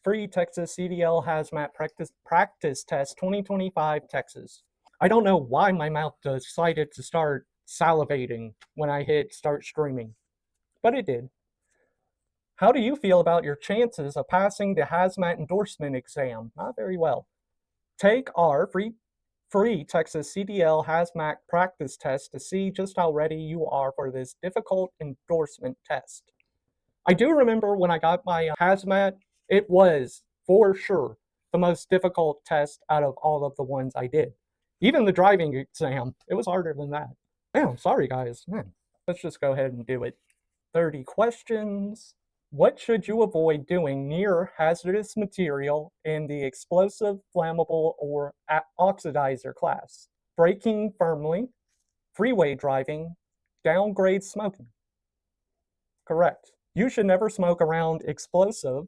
Free Texas CDL Hazmat Practice Test 2025 Texas. I don't know why my mouth decided to start salivating when I hit start streaming, but it did. How do you feel about your chances of passing the Hazmat Endorsement exam? Not very well. Take our free Texas CDL Hazmat Practice Test to see just how ready you are for this difficult endorsement test. I do remember when I got my Hazmat, it was, for sure, the most difficult test out of all of the ones I did. Even the driving exam, it was harder than that. Man, sorry guys, man. Let's just go ahead and do it. 30 questions. What should you avoid doing near hazardous material in the explosive, flammable, or oxidizer class? Braking firmly, freeway driving, downgrade smoking. Correct. You should never smoke around explosive,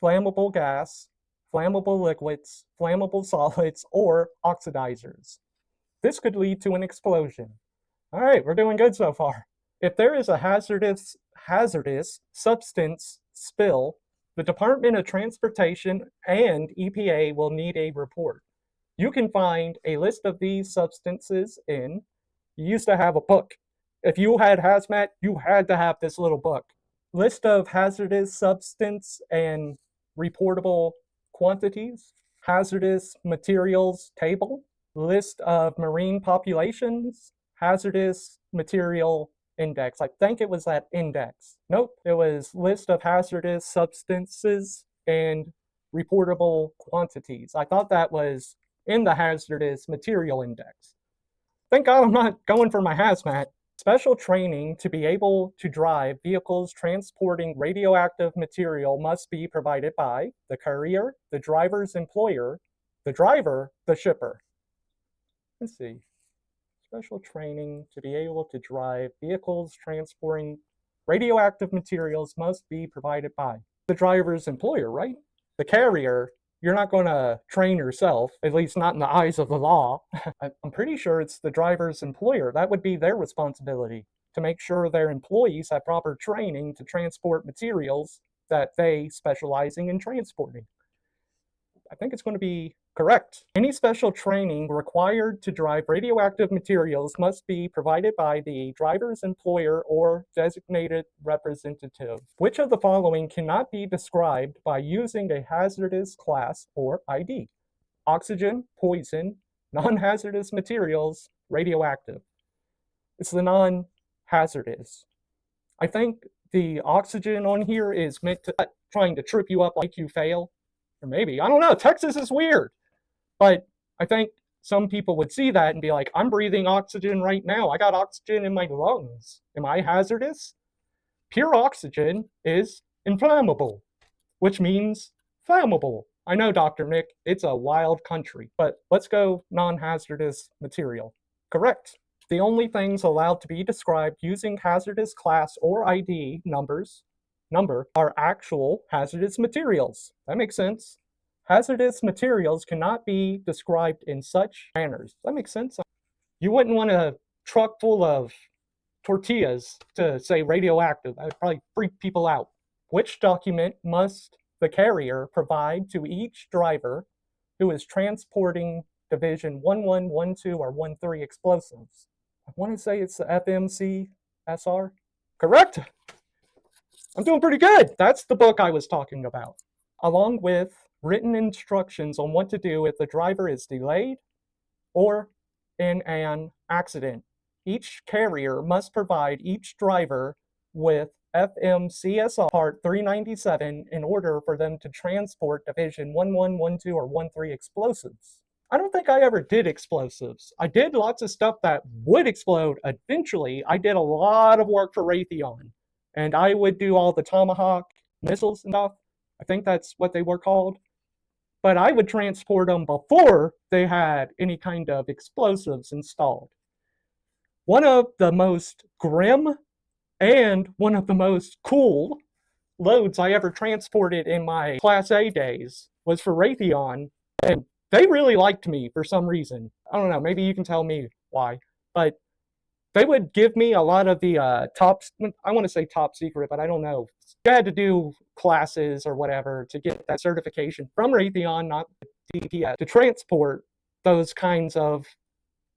flammable gas, flammable liquids, flammable solids, or oxidizers. This could lead to an explosion. All right, we're doing good so far. If there is a hazardous substance spill, the Department of Transportation and EPA will need a report. You can find a list of these substances you used to have a book. If you had hazmat, you had to have this little book. List of hazardous substance and reportable quantities, hazardous materials table, list of marine populations, hazardous material index. I think it was that index. Nope, it was list of hazardous substances and reportable quantities. I thought that was in the hazardous material index. Thank God I'm not going for my hazmat. Special training to be able to drive vehicles transporting radioactive material must be provided by the courier, the driver's employer, the driver, the shipper. Let's see. Special training to be able to drive vehicles transporting radioactive materials must be provided by the driver's employer, right? The carrier, you're not going to train yourself, at least not in the eyes of the law. I'm pretty sure it's the driver's employer. That would be their responsibility to make sure their employees have proper training to transport materials that they specializing in transporting. I think it's going to be correct. Any special training required to drive radioactive materials must be provided by the driver's employer or designated representative. Which of the following cannot be described by using a hazardous class or ID? Oxygen, poison, non-hazardous materials, radioactive. It's the non-hazardous. I think the oxygen on here is meant to trying to trip you up like you fail. Or maybe, I don't know, Texas is weird. But I think some people would see that and be like, I'm breathing oxygen right now. I got oxygen in my lungs. Am I hazardous? Pure oxygen is inflammable, which means flammable. I know, Dr. Nick, it's a wild country, but let's go non-hazardous material. Correct. The only things allowed to be described using hazardous class or ID number are actual hazardous materials. That makes sense. Hazardous materials cannot be described in such manners. That makes sense. You wouldn't want a truck full of tortillas to say radioactive. That would probably freak people out. Which document must the carrier provide to each driver who is transporting Division 1112 or 13 explosives? I want to say it's the FMCSR. Correct. I'm doing pretty good. That's the book I was talking about. Along with written instructions on what to do if the driver is delayed or in an accident. Each carrier must provide each driver with FMCSR Part 397 in order for them to transport Division 1112 or 13 explosives. I don't think I ever did explosives. I did lots of stuff that would explode eventually. I did a lot of work for Raytheon, and I would do all the Tomahawk missiles and stuff. I think that's what they were called. But I would transport them before they had any kind of explosives installed. One of the most grim and one of the most cool loads I ever transported in my Class A days was for Raytheon, and they really liked me for some reason. I don't know, maybe you can tell me why. But they would give me a lot of the top, I want to say top secret, but I don't know. You had to do classes or whatever to get that certification from Raytheon, not DPS, to transport those kinds of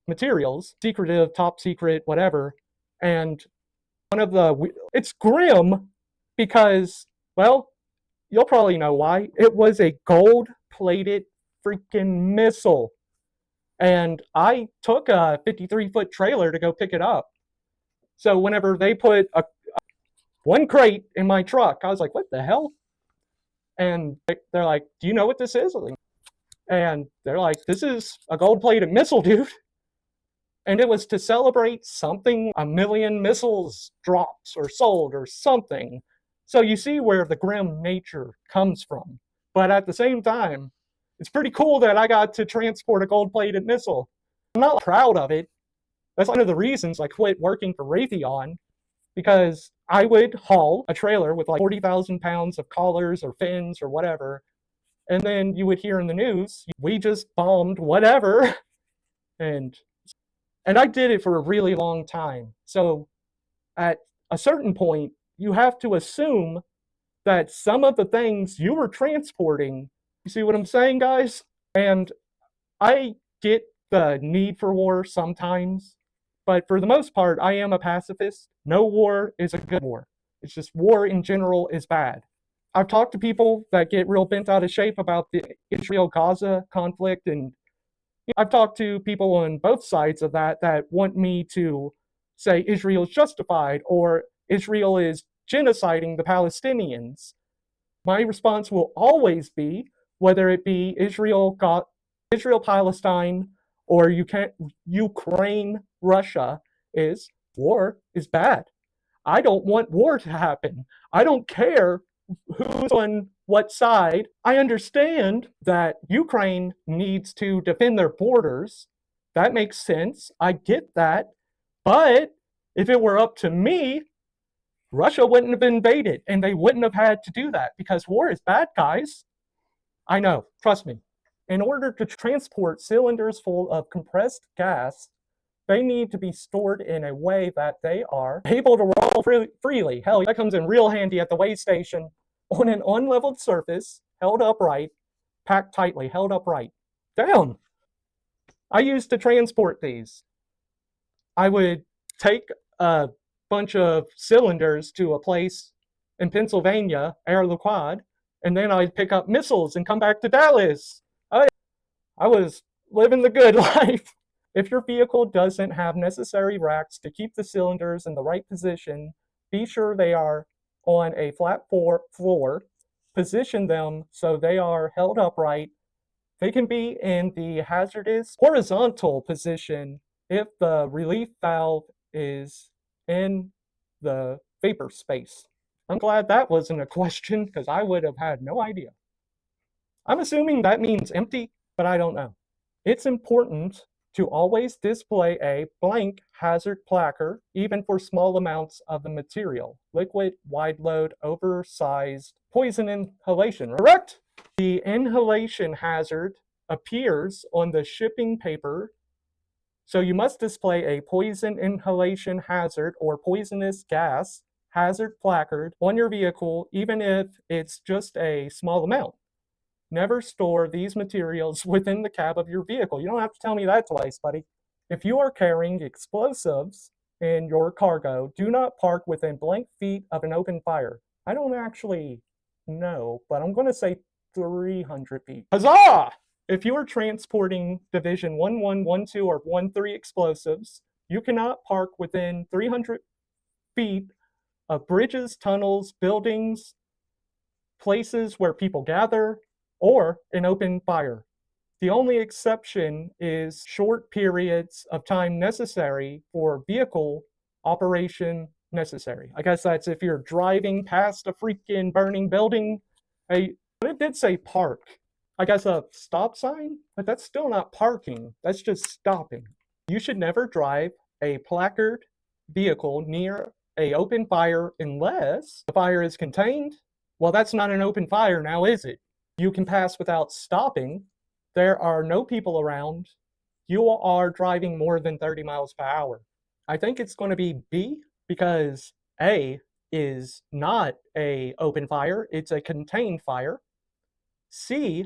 materials, secretive, top secret, whatever. And one of the, it's grim because, well, you'll probably know why. It was a gold plated freaking missile. And I took a 53-foot trailer to go pick it up. So whenever they put one crate in my truck, I was like, what the hell? And they're like, do you know what this is? And they're like, this is a gold plated missile, dude. And it was to celebrate something, a million missiles drops or sold or something. So you see where the grim nature comes from. But at the same time, it's pretty cool that I got to transport a gold-plated missile. I'm not proud of it. That's one of the reasons I quit working for Raytheon, because I would haul a trailer with like 40,000 pounds of collars or fins or whatever, and then you would hear in the news, we just bombed whatever, and I did it for a really long time. So at a certain point, you have to assume that some of the things you were transporting, you see what I'm saying, guys? And I get the need for war sometimes, but for the most part, I am a pacifist. No war is a good war. It's just war in general is bad. I've talked to people that get real bent out of shape about the Israel-Gaza conflict, and I've talked to people on both sides of that want me to say Israel is justified or Israel is genociding the Palestinians. My response will always be, whether it be Israel, Palestine, or Ukraine, Russia, is war is bad. I don't want war to happen. I don't care who's on what side. I understand that Ukraine needs to defend their borders. That makes sense. I get that. But if it were up to me, Russia wouldn't have invaded, and they wouldn't have had to do that, because war is bad, guys. I know, trust me. In order to transport cylinders full of compressed gas, they need to be stored in a way that they are able to roll freely. Hell, that comes in real handy at the weigh station on an unleveled surface, held upright, packed tightly, held upright. Damn. I used to transport these. I would take a bunch of cylinders to a place in Pennsylvania, Air Liquide, and then I'd pick up missiles and come back to Dallas. I was living the good life. If your vehicle doesn't have necessary racks to keep the cylinders in the right position, be sure they are on a flat floor. Position them so they are held upright. They can be in the hazardous horizontal position if the relief valve is in the vapor space. I'm glad that wasn't a question, because I would have had no idea. I'm assuming that means empty, but I don't know. It's important to always display a blank hazard placard, even for small amounts of the material. Liquid, wide load, oversized, poison inhalation. Correct? The inhalation hazard appears on the shipping paper, so you must display a poison inhalation hazard or poisonous gas hazard placard on your vehicle, even if it's just a small amount. Never store these materials within the cab of your vehicle. You don't have to tell me that twice, buddy. If you are carrying explosives in your cargo, do not park within blank feet of an open fire. I don't actually know, but I'm going to say 300 feet. Huzzah! If you are transporting Division 1112 or 13 explosives, you cannot park within 300 feet of bridges, tunnels, buildings, places where people gather, or an open fire. The only exception is short periods of time necessary for vehicle operation necessary. I guess that's if you're driving past a freaking burning building. But it did say park. I guess a stop sign, but that's still not parking. That's just stopping. You should never drive a placard vehicle near an open fire unless the fire is contained. Well, that's not an open fire now, is it? You can pass without stopping. There are no people around. You are driving more than 30 miles per hour. I think it's going to be B because A is not a open fire, it's a contained fire. C,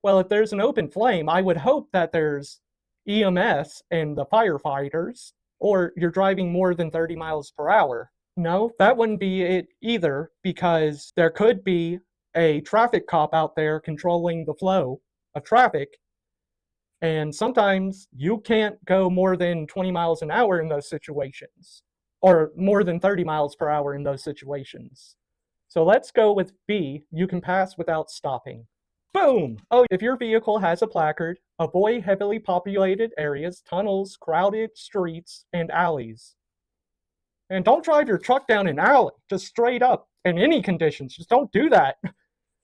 well, if there's an open flame, I would hope that there's EMS and the firefighters, or you're driving more than 30 miles per hour. No, that wouldn't be it either, because there could be a traffic cop out there controlling the flow of traffic, and sometimes you can't go more than 20 miles an hour in those situations, or more than 30 miles per hour in those situations. So let's go with B, you can pass without stopping. Boom! Oh, if your vehicle has a placard, avoid heavily populated areas, tunnels, crowded streets, and alleys. And don't drive your truck down an alley, just straight up, in any conditions. Just don't do that.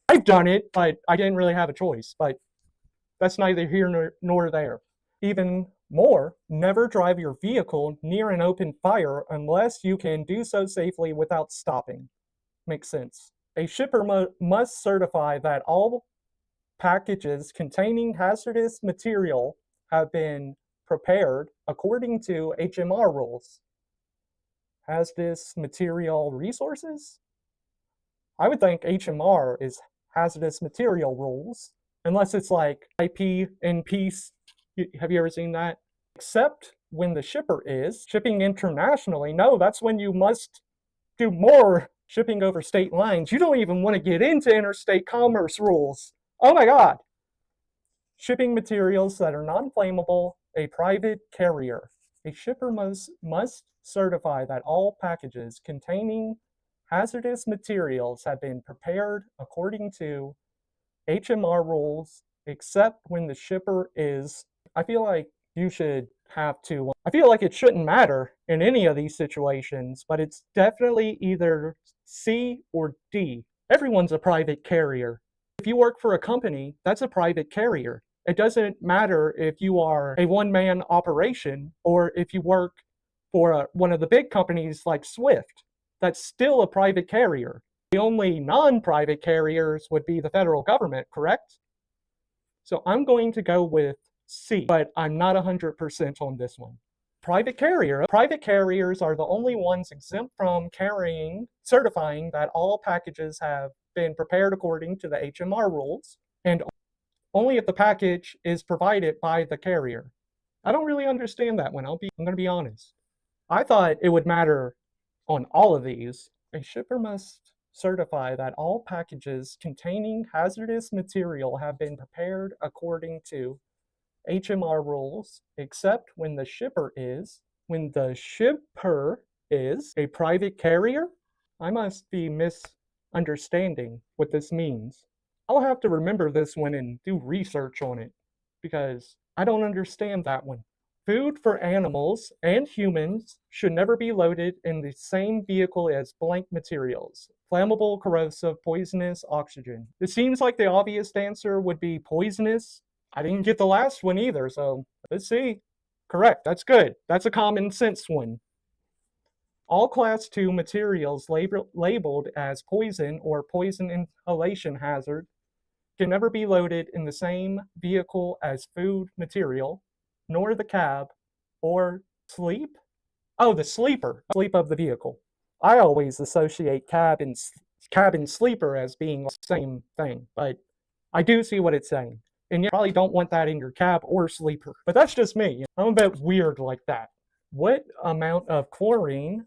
I've done it, but I didn't really have a choice. But that's neither here nor there. Even more, never drive your vehicle near an open fire unless you can do so safely without stopping. Makes sense. A shipper must certify that all packages containing hazardous material have been prepared according to HMR rules. Hazardous material resources? I would think HMR is hazardous material rules, unless it's like IP in peace. Have you ever seen that? Except when the shipper is shipping internationally. No, that's when you must do more shipping over state lines. You don't even want to get into interstate commerce rules. Oh my God. Shipping materials that are non-flammable, a private carrier. A shipper must certify that all packages containing hazardous materials have been prepared according to HMR rules, except when the shipper is. I feel like you should have to. I feel like it shouldn't matter in any of these situations, but it's definitely either C or D. Everyone's a private carrier. If you work for a company, that's a private carrier. It doesn't matter if you are a one-man operation or if you work for one of the big companies like Swift. That's still a private carrier. The only non-private carriers would be the federal government, correct? So I'm going to go with C, but I'm not 100% on this one. Private carrier. Private carriers are the only ones exempt from certifying that all packages have been prepared according to the HMR rules, and only if the package is provided by the carrier. I don't really understand that one. I'm going to be honest. I thought it would matter on all of these. A shipper must certify that all packages containing hazardous material have been prepared according to HMR rules, except when the shipper is a private carrier. I must be misunderstanding what this means. I'll have to remember this one and do research on it, because I don't understand that one. Food for animals and humans should never be loaded in the same vehicle as blank materials. Flammable, corrosive, poisonous, oxygen. It seems like the obvious answer would be poisonous. I didn't get the last one either, so let's see. Correct, that's good. That's a common sense one. All Class 2 materials labeled as poison or poison inhalation hazard can never be loaded in the same vehicle as food material, nor the cab or sleep. Oh, the sleeper, sleep of the vehicle. I always associate cabin sleeper as being the same thing, but I do see what it's saying. And you probably don't want that in your cab or sleeper. But that's just me. I'm a bit weird like that. What amount of chlorine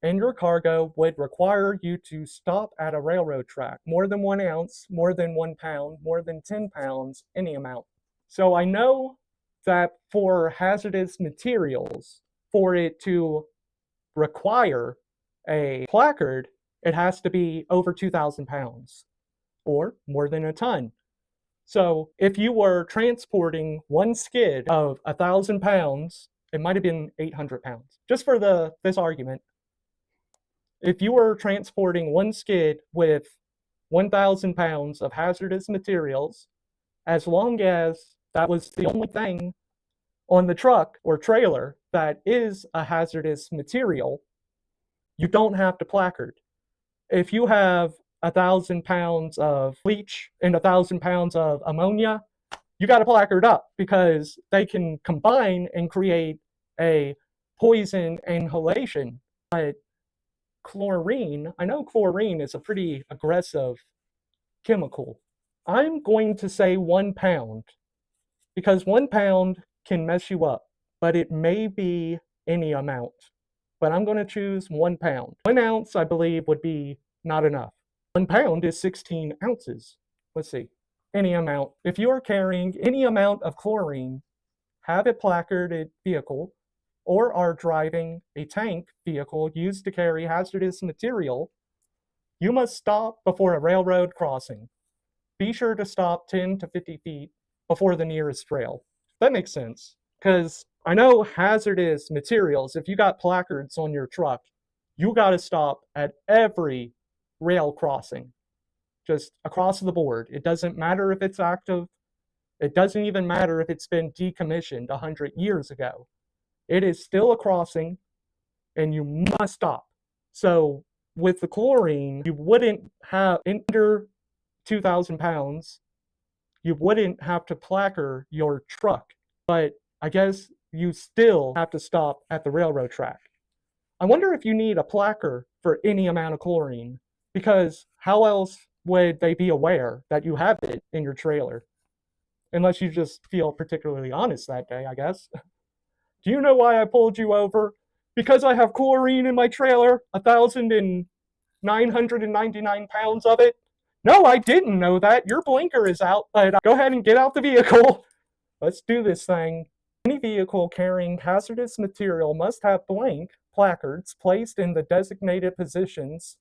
in your cargo would require you to stop at a railroad track? More than 1 ounce, more than 1 pound, more than 10 pounds, any amount. So I know that for hazardous materials, for it to require a placard, it has to be over 2,000 pounds or more than a ton. So if you were transporting one skid of 1,000 pounds, it might have been 800 pounds. Just for this argument, if you were transporting one skid with 1,000 pounds of hazardous materials, as long as that was the only thing on the truck or trailer that is a hazardous material, you don't have to placard. If you have 1,000 pounds of bleach and 1,000 pounds of ammonia, you got to placard up, because they can combine and create a poison inhalation. But chlorine, I know chlorine is a pretty aggressive chemical. I'm going to say 1 pound because 1 pound can mess you up, but it may be any amount. But I'm going to choose 1 pound. 1 ounce, I believe, would be not enough. 1 pound is 16 ounces. Let's see. Any amount. If you are carrying any amount of chlorine, have a placarded vehicle, or are driving a tank vehicle used to carry hazardous material, you must stop before a railroad crossing. Be sure to stop 10 to 50 feet before the nearest rail. That makes sense, because I know hazardous materials, if you got placards on your truck, you got to stop at every rail crossing, just across the board. It doesn't matter if it's active. It doesn't even matter if it's been decommissioned 100 years ago. It is still a crossing, and you must stop. So with the chlorine, you wouldn't have, under 2,000 pounds, you wouldn't have to placard your truck, but I guess you still have to stop at the railroad track. I wonder if you need a placard for any amount of chlorine, because how else would they be aware that you have it in your trailer? Unless you just feel particularly honest that day, I guess. Do you know why I pulled you over? Because I have chlorine in my trailer, 1,999 pounds of it. No, I didn't know that. Your blinker is out, but go ahead and get out the vehicle. Let's do this thing. Any vehicle carrying hazardous material must have blank placards placed in the designated positions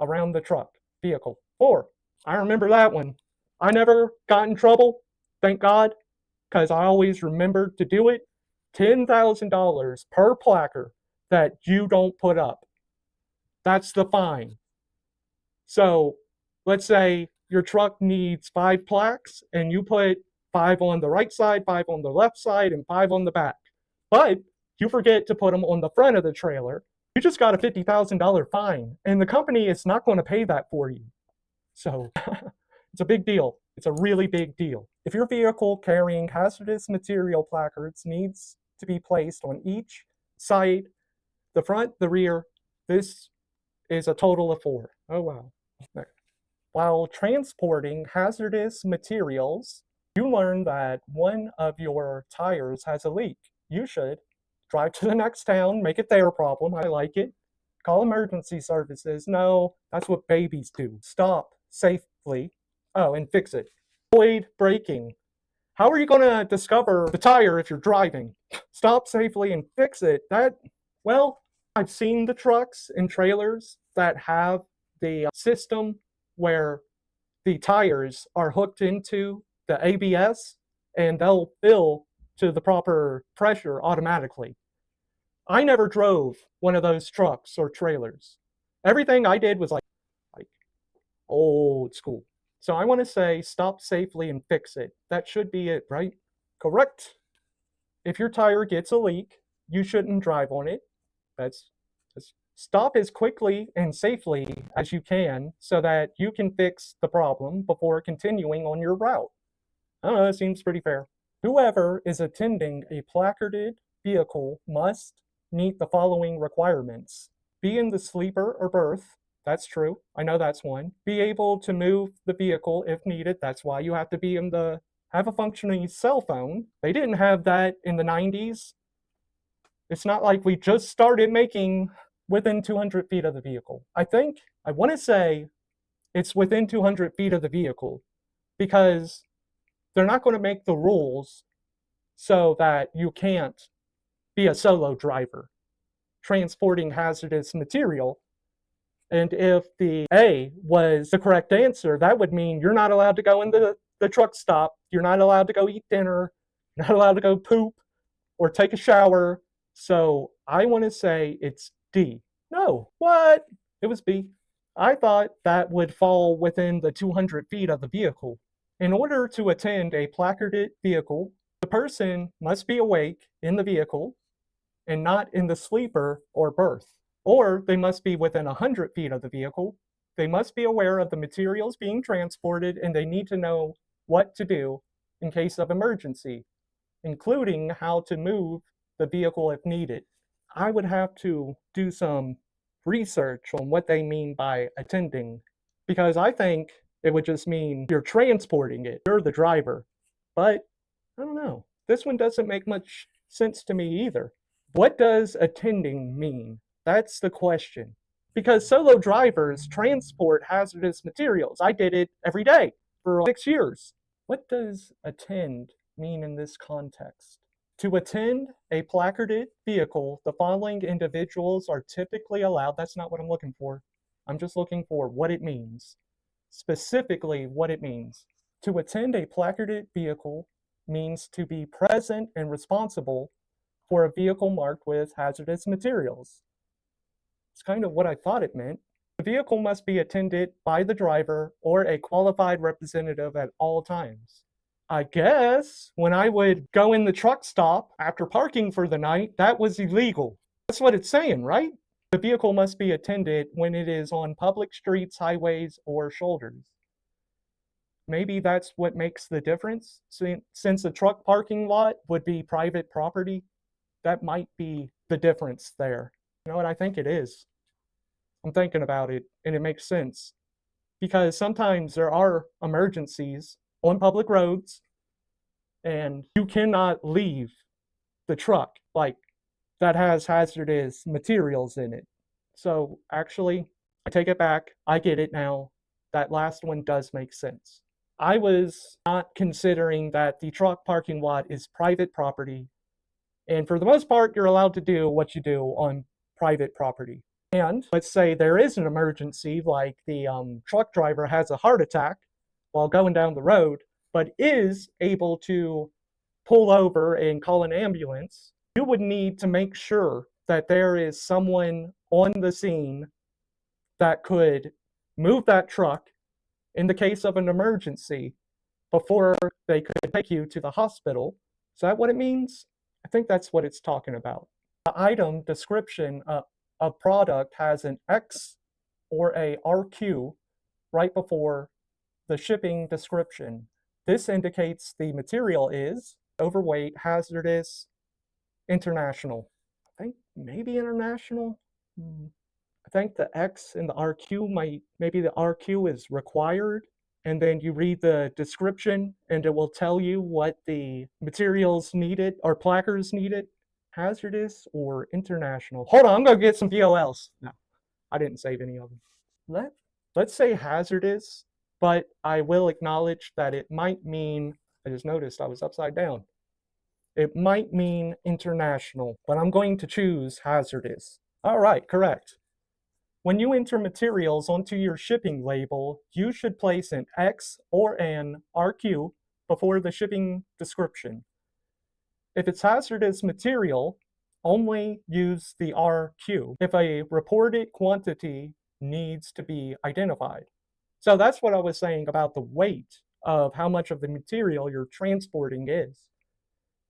around the truck vehicle. 4. I remember that one. I never got in trouble, thank God, because I always remembered to do it. $10,000 per placard that you don't put up. That's the fine. So let's say your truck needs 5 plaques and you put 5 on the right side, 5 on the left side, and 5 on the back. But you forget to put them on the front of the trailer. You just got a $50,000 fine, and the company is not going to pay that for you. So it's a big deal. It's a really big deal. If your vehicle carrying hazardous material placards needs to be placed on each side, the front, the rear, this is a total of 4. Oh, wow. While transporting hazardous materials, you learn that one of your tires has a leak. You should drive to the next town, make it their problem. I like it. Call emergency services. No, that's what babies do. Stop safely. Oh, and fix it. Avoid braking. How are you going to discover the tire if you're driving? Stop safely and fix it. Well, I've seen the trucks and trailers that have the system where the tires are hooked into the ABS and they'll fill to the proper pressure automatically. I never drove one of those trucks or trailers. Everything I did was like old school. So I want to say stop safely and fix it. That should be it, right? Correct. If your tire gets a leak, you shouldn't drive on it. That's stop as quickly and safely as you can so that you can fix the problem before continuing on your route. I don't know, that seems pretty fair. Whoever is attending a placarded vehicle must meet the following requirements. Be in the sleeper or berth. That's true. I know that's one. Be able to move the vehicle if needed. That's why you have to be have a functioning cell phone. They didn't have that in the 90s. It's not like we just started making within 200 feet of the vehicle. I want to say it's within 200 feet of the vehicle because they're not going to make the rules so that you can't be a solo driver transporting hazardous material. And if the A was the correct answer, that would mean you're not allowed to go in the truck stop. You're not allowed to go eat dinner. You're not allowed to go poop or take a shower. So I want to say it's D. No, what? It was B. I thought that would fall within the 200 feet of the vehicle. In order to attend a placarded vehicle, the person must be awake in the vehicle and not in the sleeper or berth. Or they must be within 100 feet of the vehicle. They must be aware of the materials being transported, and they need to know what to do in case of emergency, including how to move the vehicle if needed. I would have to do some research on what they mean by attending, because I think it would just mean you're transporting it, you're the driver. But I don't know. This one doesn't make much sense to me either. What does attending mean? That's the question. Because solo drivers transport hazardous materials. I did it every day for 6 years. What does attend mean in this context? To attend a placarded vehicle, the following individuals are typically allowed. That's not what I'm looking for. I'm just looking for what it means. Specifically, what it means. To attend a placarded vehicle means to be present and responsible for a vehicle marked with hazardous materials. It's kind of what I thought it meant. The vehicle must be attended by the driver or a qualified representative at all times. I guess when I would go in the truck stop after parking for the night, that was illegal. That's what it's saying, right? The vehicle must be attended when it is on public streets, highways, or shoulders. Maybe that's what makes the difference. Since a truck parking lot would be private property, that might be the difference there. You know what? I think it is. I'm thinking about it, and it makes sense. Because sometimes there are emergencies on public roads, and you cannot leave the truck like that has hazardous materials in it. So actually, I take it back. I get it now. That last one does make sense. I was not considering that the truck parking lot is private property. And for the most part, you're allowed to do what you do on private property. And let's say there is an emergency, like the truck driver has a heart attack while going down the road, but is able to pull over and call an ambulance. You would need to make sure that there is someone on the scene that could move that truck in the case of an emergency before they could take you to the hospital. Is that what it means? I think that's what it's talking about. The item description of product has an X or a RQ right before the shipping description. This indicates the material is overweight, hazardous, international. I think maybe international. I think the X in the RQ maybe the RQ is required, and then you read the description and it will tell you what the materials needed or placards needed. Hazardous or international. Hold on, I'm gonna get some POLs. No, I didn't save any of them. Let's say hazardous, but I will acknowledge that it might mean, I just noticed I was upside down. It might mean international, but I'm going to choose hazardous. All right, correct. When you enter materials onto your shipping label, you should place an X or an RQ before the shipping description. If it's hazardous material, only use the RQ if a reported quantity needs to be identified. So that's what I was saying about the weight of how much of the material you're transporting is.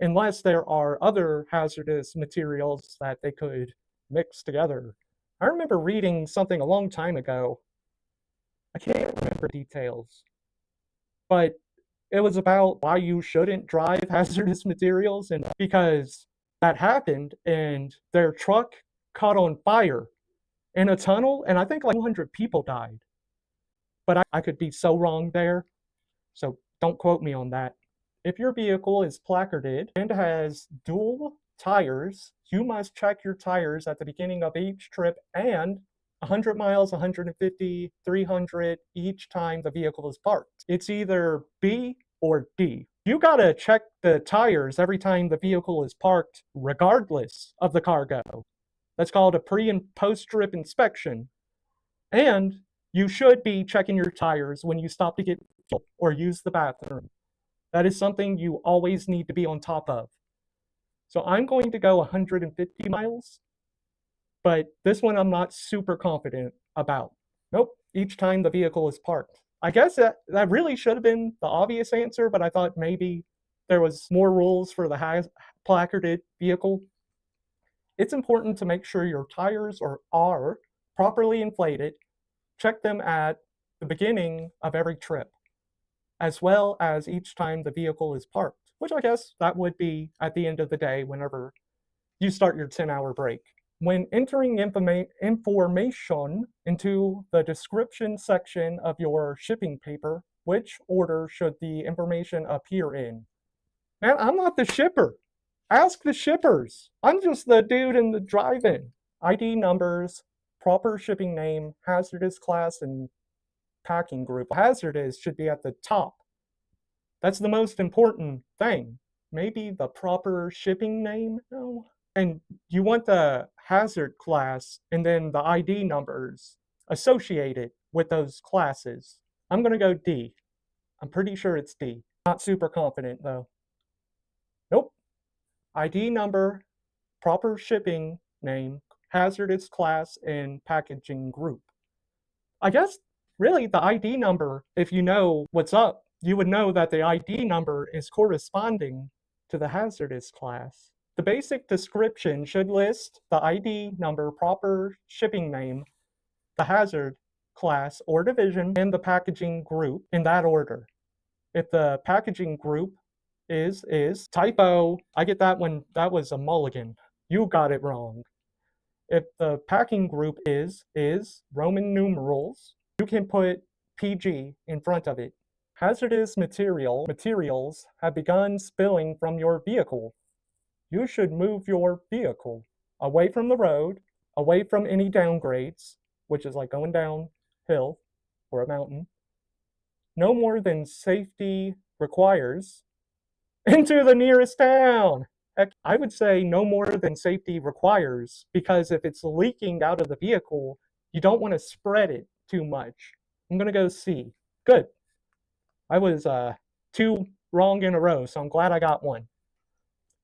Unless there are other hazardous materials that they could mix together. I remember reading something a long time ago. I can't remember details, but it was about why you shouldn't drive hazardous materials, and because that happened and their truck caught on fire in a tunnel, and I think like 200 people died. But I could be so wrong there, so don't quote me on that. If your vehicle is placarded and has dual tires, you must check your tires at the beginning of each trip and 100 miles, 150, 300 each time the vehicle is parked. It's either B or D. You gotta check the tires every time the vehicle is parked, regardless of the cargo. That's called a pre and post trip inspection. And you should be checking your tires when you stop to get fuel or use the bathroom. That is something you always need to be on top of. So I'm going to go 150 miles, but this one I'm not super confident about. Nope, each time the vehicle is parked. I guess that really should have been the obvious answer, but I thought maybe there was more rules for the placarded vehicle. It's important to make sure your tires are properly inflated. Check them at the beginning of every trip, as well as each time the vehicle is parked, which I guess that would be at the end of the day whenever you start your 10-hour break. When entering information into the description section of your shipping paper, which order should the information appear in? Man, I'm not the shipper. Ask the shippers. I'm just the dude in the drive-in. ID numbers, proper shipping name, hazardous class, and packing group. Hazardous should be at the top. That's the most important thing. Maybe the proper shipping name? No. And you want the hazard class and then the ID numbers associated with those classes. I'm going to go D. I'm pretty sure it's D. Not super confident though. Nope. ID number, proper shipping name, hazardous class, and packaging group. I guess really the ID number, if you know what's up, you would know that the ID number is corresponding to the hazardous class. The basic description should list the ID number, proper shipping name, the hazard class or division, and the packaging group in that order. If the packaging group is typo, I get that one, that was a mulligan. You got it wrong. If the packing group is Roman numerals, you can put PG in front of it. Hazardous materials have begun spilling from your vehicle. You should move your vehicle away from the road, away from any downgrades, which is like going downhill or a mountain, no more than safety requires, into the nearest town. Heck, I would say no more than safety requires, because if it's leaking out of the vehicle, you don't want to spread it too much. I'm going to go C. Good. I was 2 wrong in a row, so I'm glad I got one.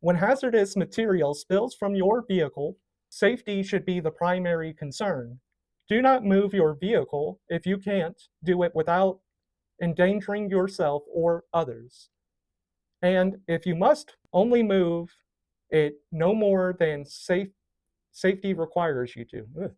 When hazardous material spills from your vehicle, safety should be the primary concern. Do not move your vehicle if you can't do it without endangering yourself or others. And if you must only move it no more than safety requires you to. Ugh.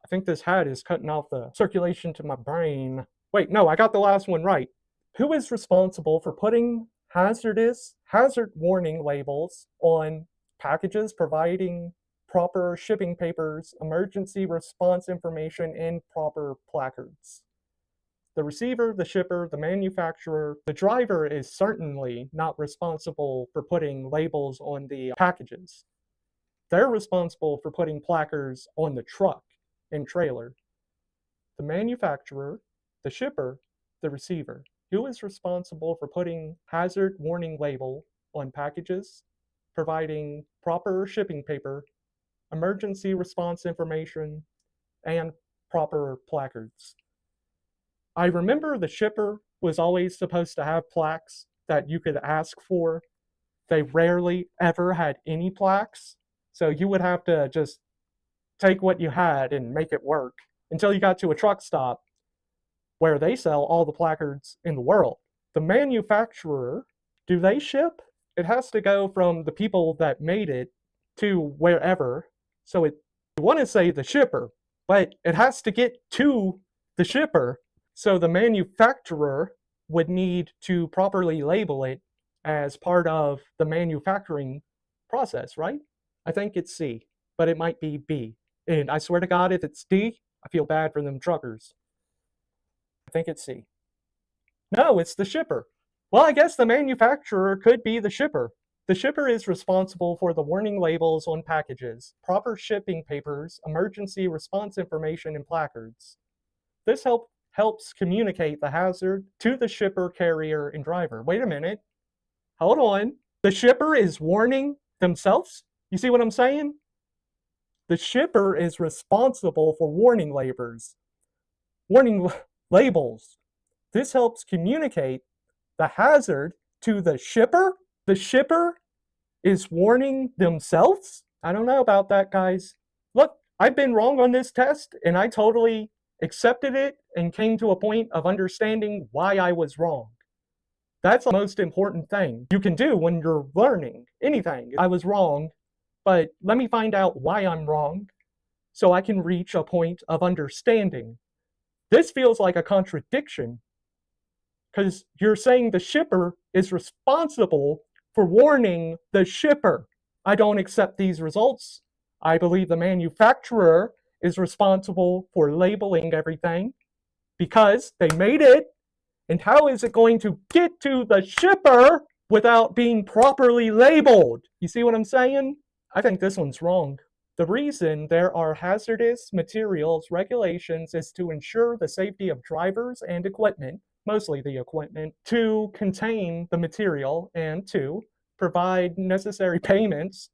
I think this hat is cutting off the circulation to my brain. Wait, no, I got the last one right. Who is responsible for putting hazard warning labels on packages, providing proper shipping papers, emergency response information, and proper placards? The receiver, the shipper, the manufacturer. The driver is certainly not responsible for putting labels on the packages. They're responsible for putting placards on the truck and trailer. The manufacturer, the shipper, the receiver. Who is responsible for putting hazard warning label on packages, providing proper shipping paper, emergency response information, and proper placards? I remember the shipper was always supposed to have plaques that you could ask for. They rarely ever had any plaques, so you would have to just take what you had and make it work until you got to a truck stop where they sell all the placards in the world. The manufacturer, do they ship? It has to go from the people that made it to wherever. So you want to say the shipper, but it has to get to the shipper. So the manufacturer would need to properly label it as part of the manufacturing process, right? I think it's C, but it might be B. And I swear to God, if it's D, I feel bad for them truckers. I think it's C. No, it's the shipper. Well, I guess the manufacturer could be the shipper. The shipper is responsible for the warning labels on packages, proper shipping papers, emergency response information, and placards. This helps communicate the hazard to the shipper, carrier, and driver. Wait a minute. Hold on. The shipper is warning themselves? You see what I'm saying? The shipper is responsible for warning labels. This helps communicate the hazard to the shipper. The shipper is warning themselves? I don't know about that, guys. Look, I've been wrong on this test, and I totally accepted it and came to a point of understanding why I was wrong. That's the most important thing you can do when you're learning anything. I was wrong, but let me find out why I'm wrong so I can reach a point of understanding. This feels like a contradiction because you're saying the shipper is responsible for warning the shipper. I don't accept these results. I believe the manufacturer is responsible for labeling everything because they made it. And how is it going to get to the shipper without being properly labeled? You see what I'm saying? I think this one's wrong. The reason there are hazardous materials regulations is to ensure the safety of drivers and equipment, mostly the equipment, to contain the material and to provide necessary payments,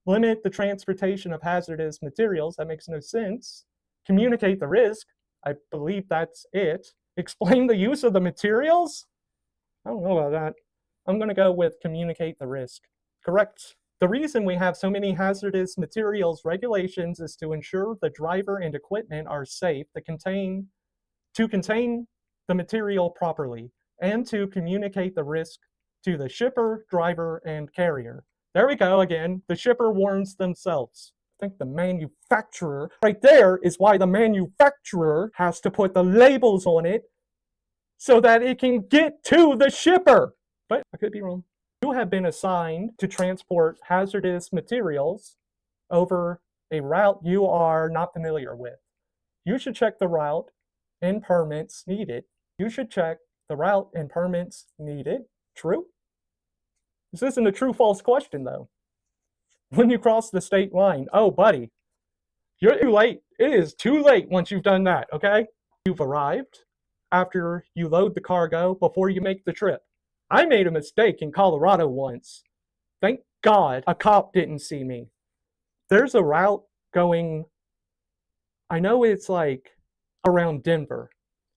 limit the transportation of hazardous materials. That makes no sense. Communicate the risk. I believe that's it. Explain the use of the materials? I don't know about that. I'm going to go with communicate the risk. Correct. The reason we have so many hazardous materials regulations is to ensure the driver and equipment are safe to contain the material properly and to communicate the risk to the shipper, driver, and carrier. There we go again. The shipper warns themselves. I think the manufacturer, right there is why the manufacturer has to put the labels on it so that it can get to the shipper. But I could be wrong. You have been assigned to transport hazardous materials over a route you are not familiar with. You should check the route and permits needed. You should check the route and permits needed. True? This isn't a true-false question, though. When you cross the state line, oh, buddy, you're too late. It is too late once you've done that, okay? You've arrived after you load the cargo before you make the trip. I made a mistake in Colorado once. Thank God a cop didn't see me. There's a route going, I know it's like around Denver,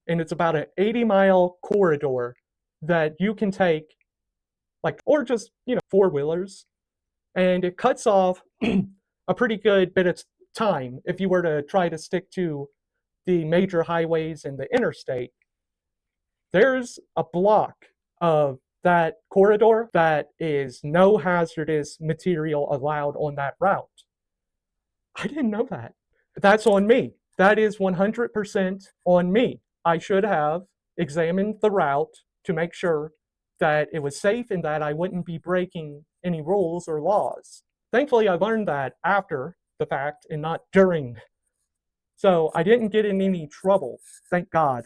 and it's about an 80-mile corridor that you can take, like, or just, four-wheelers, and it cuts off a pretty good bit of time if you were to try to stick to the major highways and the interstate. There's a block of that corridor that is no hazardous material allowed on that route. I didn't know that. That's on me. That is 100% on me. I should have examined the route to make sure that it was safe and that I wouldn't be breaking any rules or laws. Thankfully, I learned that after the fact and not during. So I didn't get in any trouble, thank God.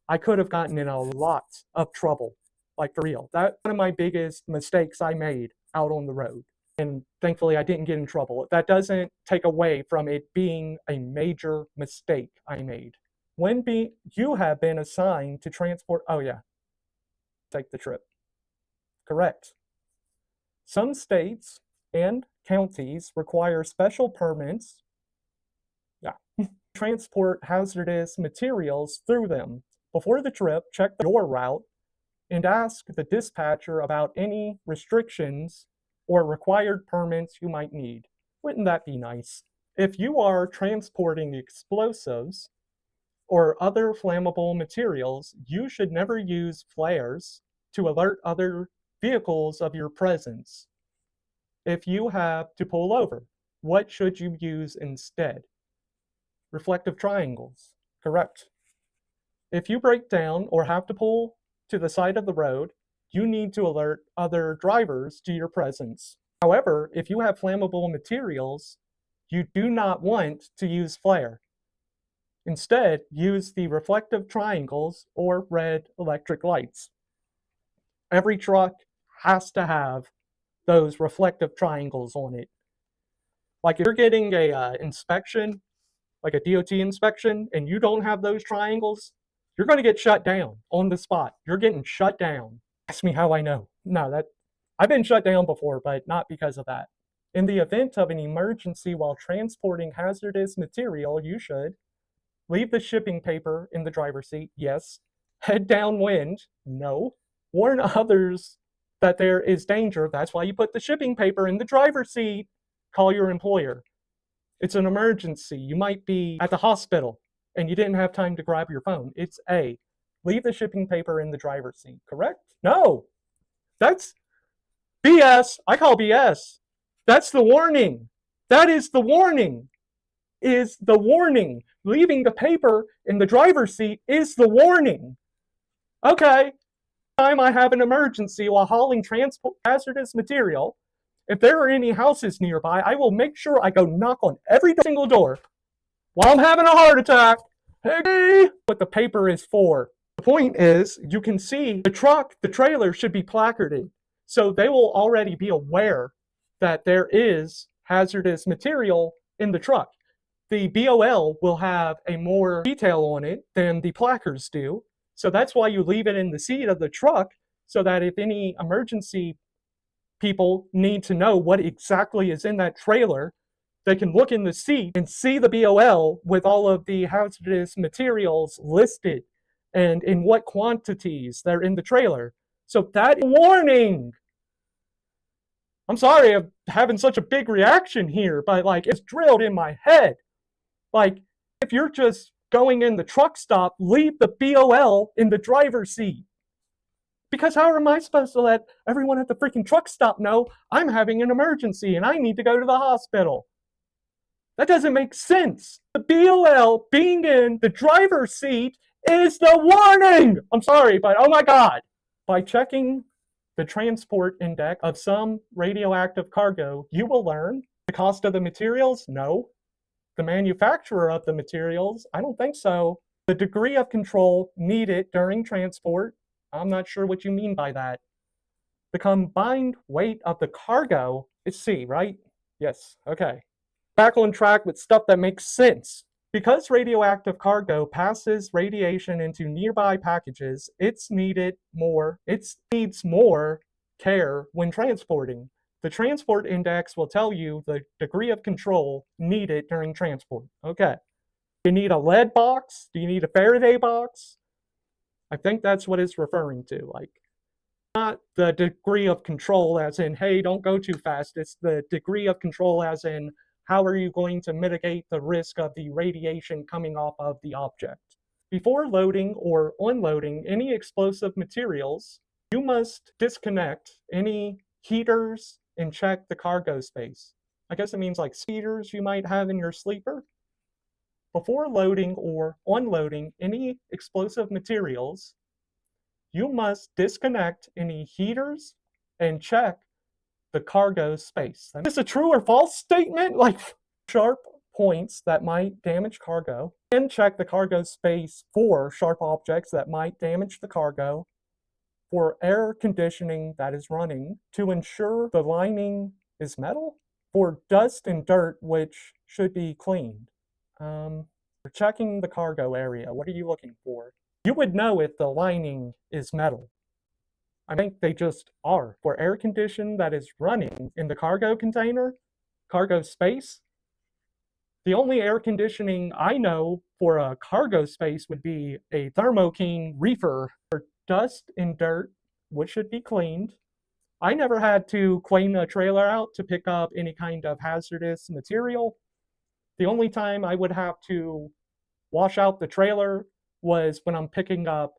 I could have gotten in a lot of trouble, like for real. That's one of my biggest mistakes I made out on the road. And thankfully, I didn't get in trouble. That doesn't take away from it being a major mistake I made. When you have been assigned to transport, oh yeah, take the trip. Correct. Some states and counties require special permits, transport hazardous materials through them. Before the trip, check your route and ask the dispatcher about any restrictions or required permits you might need. Wouldn't that be nice? If you are transporting explosives or other flammable materials, you should never use flares to alert other vehicles of your presence. If you have to pull over, what should you use instead? Reflective triangles. Correct. If you break down or have to pull to the side of the road, you need to alert other drivers to your presence. However, if you have flammable materials, you do not want to use flare. Instead, use the reflective triangles or red electric lights. Every truck has to have those reflective triangles on it. Like if you're getting a inspection, like a DOT inspection, and you don't have those triangles, you're going to get shut down on the spot. You're getting shut down. Ask me how I know. No, I've been shut down before, but not because of that. In the event of an emergency while transporting hazardous material, you should leave the shipping paper in the driver's seat. Yes. Head downwind. No. Warn others that there is danger. That's why you put the shipping paper in the driver's seat. Call your employer. It's an emergency. You might be at the hospital and you didn't have time to grab your phone. It's A. Leave the shipping paper in the driver's seat. Correct? No. That's BS. I call BS. That's the warning. That is the warning. Is the warning. Leaving the paper in the driver's seat is the warning. Okay. Time I have an emergency while hauling transport hazardous material, If there are any houses nearby, I will make sure I go knock on every single door while I'm having a heart attack. Hey, what the paper is for. The point is, you can see the truck, the trailer should be placarded. So they will already be aware that there is hazardous material in the truck. The BOL will have a more detail on it than the placards do. So that's why you leave it in the seat of the truck, so that if any emergency people need to know what exactly is in that trailer, they can look in the seat and see the BOL with all of the hazardous materials listed and in what quantities they're in the trailer. So that warning. I'm sorry I'm having such a big reaction here, but like it's drilled in my head. Like if you're just going in the truck stop, leave the BOL in the driver's seat. Because how am I supposed to let everyone at the freaking truck stop know I'm having an emergency and I need to go to the hospital? That doesn't make sense. The BOL being in the driver's seat is the warning. I'm sorry, but oh my God. By checking the transport index of some radioactive cargo, you will learn the cost of the materials. No. The manufacturer of the materials, I don't think so. The degree of control needed during transport, I'm not sure what you mean by that. The combined weight of the cargo is C, right? Yes, okay. Back on track with stuff that makes sense. Because radioactive cargo passes radiation into nearby packages, it needs more care when transporting. The transport index will tell you the degree of control needed during transport. Okay. Do you need a lead box? Do you need a Faraday box? I think that's what it's referring to. Like, not the degree of control as in, hey, don't go too fast. It's the degree of control as in, how are you going to mitigate the risk of the radiation coming off of the object? Before loading or unloading any explosive materials, you must disconnect any heaters and check the cargo space. I guess it means like speeders you might have in your sleeper. Before loading or unloading any explosive materials, you must disconnect any heaters and check the cargo space. Is this a true or false statement? Like sharp points that might damage cargo, and check the cargo space for sharp objects that might damage the cargo, for air conditioning that is running, to ensure the lining is metal, for dust and dirt which should be cleaned. For checking the cargo area, what are you looking for? You would know if the lining is metal. I think they just are. For air condition that is running in the cargo container, cargo space, the only air conditioning I know for a cargo space would be a Thermo King reefer. For dust and dirt, which should be cleaned. I never had to clean a trailer out to pick up any kind of hazardous material. The only time I would have to wash out the trailer was when I'm picking up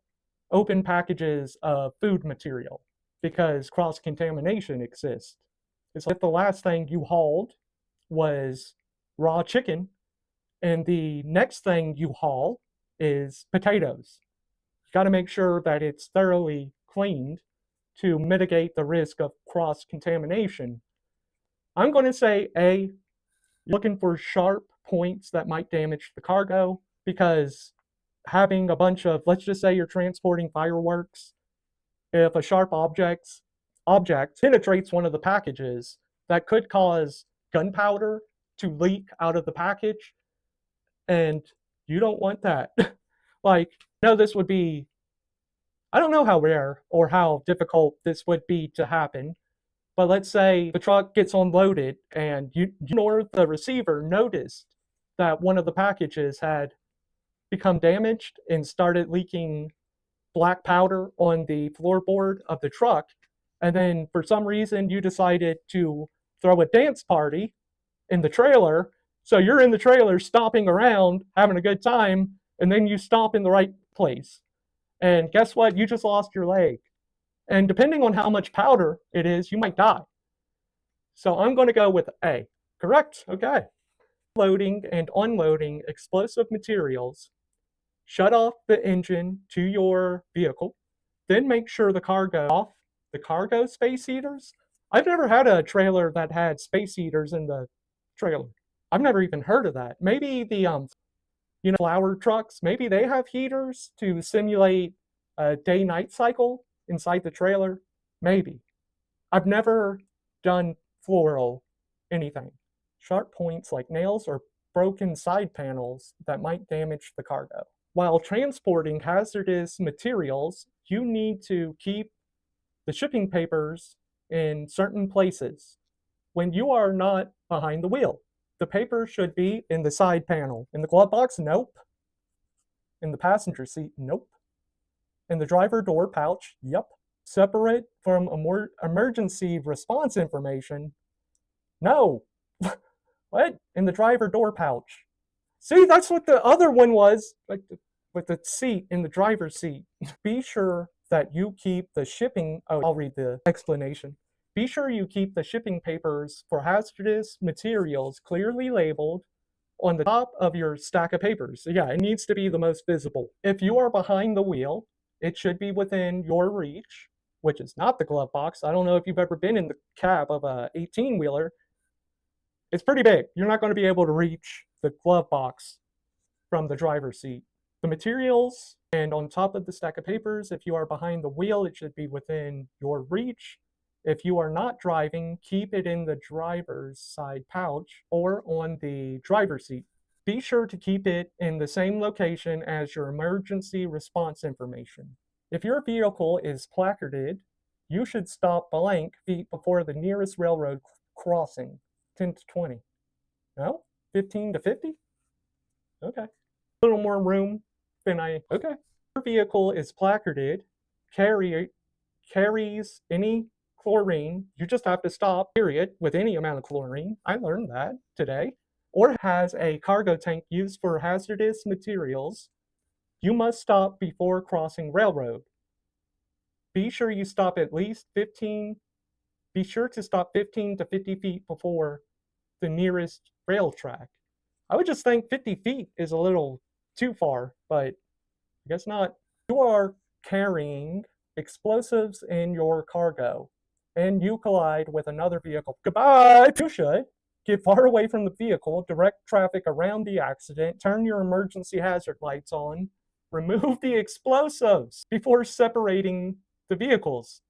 open packages of food material, because cross-contamination exists. It's like if the last thing you hauled was raw chicken and the next thing you haul is potatoes. You got to make sure that it's thoroughly cleaned to mitigate the risk of cross-contamination. I'm going to say A, looking for sharp points that might damage the cargo, because having a bunch of, let's just say you're transporting fireworks, if a sharp object penetrates one of the packages, that could cause gunpowder to leak out of the package, and you don't want that. Like, no, this would be, I don't know how rare or how difficult this would be to happen, but let's say the truck gets unloaded and you or the receiver noticed that one of the packages had become damaged and started leaking black powder on the floorboard of the truck, and then for some reason you decided to throw a dance party in the trailer, so you're in the trailer stomping around having a good time, and then you stomp in the right place, and guess what, you just lost your leg, and depending on how much powder it is, you might die. So I'm going to go with A. Correct. Okay. Loading and unloading explosive materials, shut off the engine to your vehicle, then make sure the cargo off the cargo space heaters, I've never had a trailer that had space heaters in the trailer. I've never even heard of that. Maybe the flower trucks, maybe they have heaters to simulate a day-night cycle inside the trailer. Maybe. I've never done floral anything. Sharp points like nails or broken side panels that might damage the cargo. While transporting hazardous materials, you need to keep the shipping papers in certain places when you are not behind the wheel. The paper should be in the side panel. In the glove box, nope. In the passenger seat, nope. In the driver door pouch, yep. Separate from emergency response information, no. What? In the driver door pouch. See, that's what the other one was, like with the seat in the driver's seat. Be sure that you keep the shipping, I'll read the explanation. Be sure you keep the shipping papers for hazardous materials clearly labeled on the top of your stack of papers. So yeah, it needs to be the most visible. If you are behind the wheel, it should be within your reach, which is not the glove box. I don't know if you've ever been in the cab of a 18-wheeler. It's pretty big. You're not going to be able to reach the glove box from the driver's seat. The materials and on top of the stack of papers, if you are behind the wheel, it should be within your reach. If you are not driving, keep it in the driver's side pouch or on the driver's seat. Be sure to keep it in the same location as your emergency response information. If your vehicle is placarded, you should stop blank feet before the nearest railroad crossing. 10 to 20. No? 15 to 50? Okay. A little more room than okay. Your vehicle is placarded, carries any chlorine. You just have to stop, period, with any amount of chlorine. I learned that today. Or has a cargo tank used for hazardous materials. You must stop before crossing railroad. Be sure you stop at least 15. Be sure to stop 15 to 50 feet before the nearest rail track. I would just think 50 feet is a little too far, but I guess not. You are carrying explosives in your cargo and you collide with another vehicle. Goodbye! You should get far away from the vehicle, direct traffic around the accident, turn your emergency hazard lights on, remove the explosives before separating the vehicles.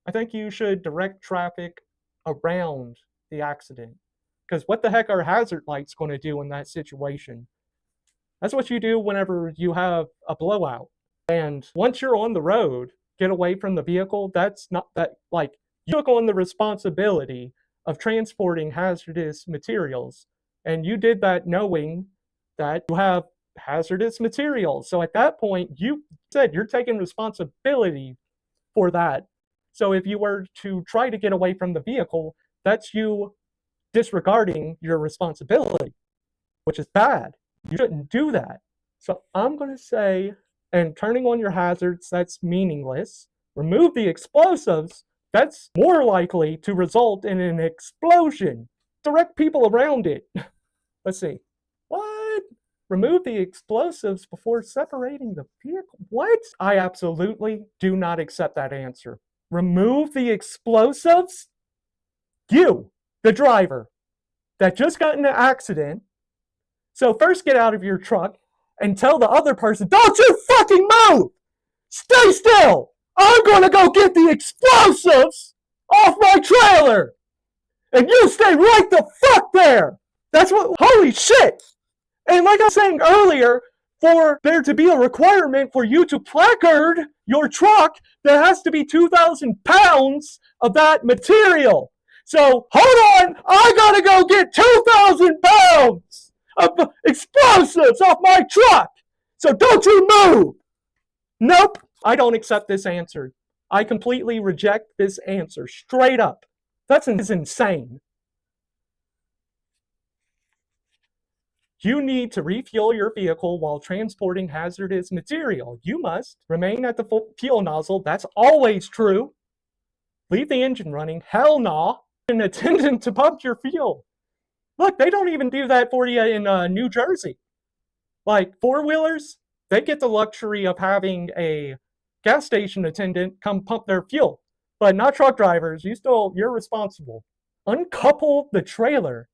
I think you should direct traffic around the accident. Because what the heck are hazard lights going to do in that situation? That's what you do whenever you have a blowout. And once you're on the road, get away from the vehicle. That's not that, like, you took on the responsibility of transporting hazardous materials. And you did that knowing that you have hazardous materials. So at that point, you said you're taking responsibility for that. So if you were to try to get away from the vehicle, that's you disregarding your responsibility, which is bad. You shouldn't do that. So I'm going to say, and turning on your hazards, that's meaningless. Remove the explosives, that's more likely to result in an explosion. Direct people around it. Let's see. What? Remove the explosives before separating the vehicle? What? I absolutely do not accept that answer. Remove the explosives? You, the driver, that just got in an accident. So first get out of your truck and tell the other person, don't you fucking move! Stay still! I'm gonna go get the explosives off my trailer! And you stay right the fuck there! That's what, holy shit! And like I was saying earlier, for there to be a requirement for you to placard your truck, there has to be 2,000 pounds of that material. So, hold on, I gotta go get 2,000 pounds of explosives off my truck. So don't you move. Nope, I don't accept this answer. I completely reject this answer, straight up. That's insane. You need to refuel your vehicle while transporting hazardous material. You must remain at the fuel nozzle. That's always true. Leave the engine running. Hell no. An attendant to pump your fuel. Look, they don't even do that for you in New Jersey. Like, four-wheelers, they get the luxury of having a gas station attendant come pump their fuel. but not truck drivers. You're responsible. Uncouple the trailer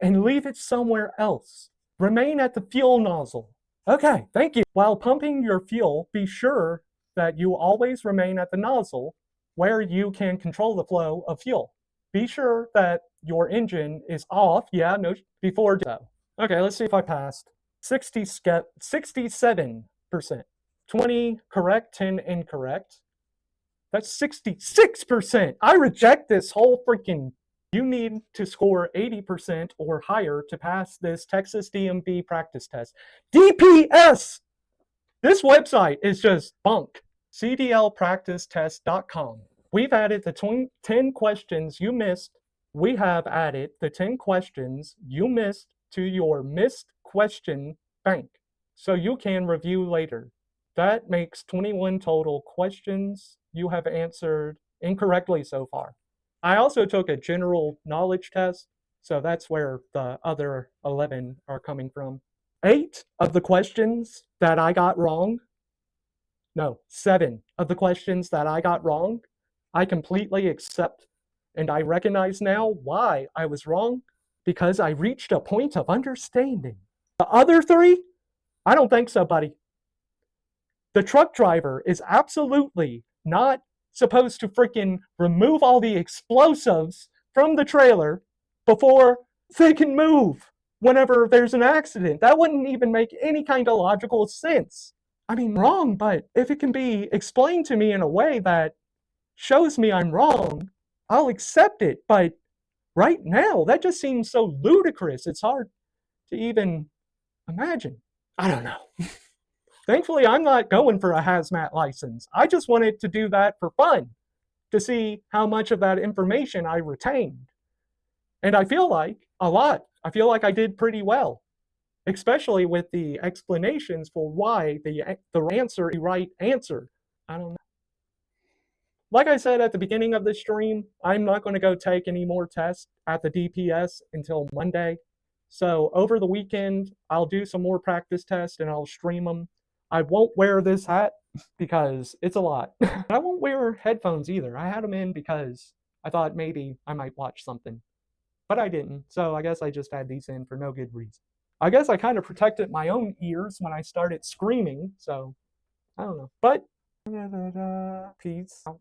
and leave it somewhere else. Remain at the fuel nozzle. Okay, thank you. While pumping your fuel, be sure that you always remain at the nozzle where you can control the flow of fuel. Be sure that your engine is off, before so. Okay, let's see if I passed. 67%. 20 correct, 10 incorrect. That's 66%. I reject this whole freaking. You need to score 80% or higher to pass this Texas DMV practice test. DPS! This website is just bunk. CDLpracticetest.com. We've added the 10 questions you missed. We have added the 10 questions you missed to your missed question bank, so you can review later. That makes 21 total questions you have answered incorrectly so far. I also took a general knowledge test, so that's where the other 11 are coming from. 8 of the questions that I got wrong, no, 7 of the questions that I got wrong, I completely accept, and I recognize now why I was wrong, because I reached a point of understanding. The other 3, I don't think so, buddy. The truck driver is absolutely not supposed to freaking remove all the explosives from the trailer before they can move whenever there's an accident. That wouldn't even make any kind of logical sense. I mean, wrong, but if it can be explained to me in a way that shows me I'm wrong, I'll accept it. But right now, that just seems so ludicrous. It's hard to even imagine. I don't know. Thankfully, I'm not going for a hazmat license. I just wanted to do that for fun, to see how much of that information I retained. And I feel like a lot. I feel like I did pretty well, especially with the explanations for why the right answer. I don't know. Like I said at the beginning of the stream, I'm not going to go take any more tests at the DPS until Monday. So over the weekend, I'll do some more practice tests and I'll stream them. I won't wear this hat because it's a lot. I won't wear headphones either. I had them in because I thought maybe I might watch something, but I didn't. So I guess I just had these in for no good reason. I guess I kind of protected my own ears when I started screaming, so I don't know. But peace out.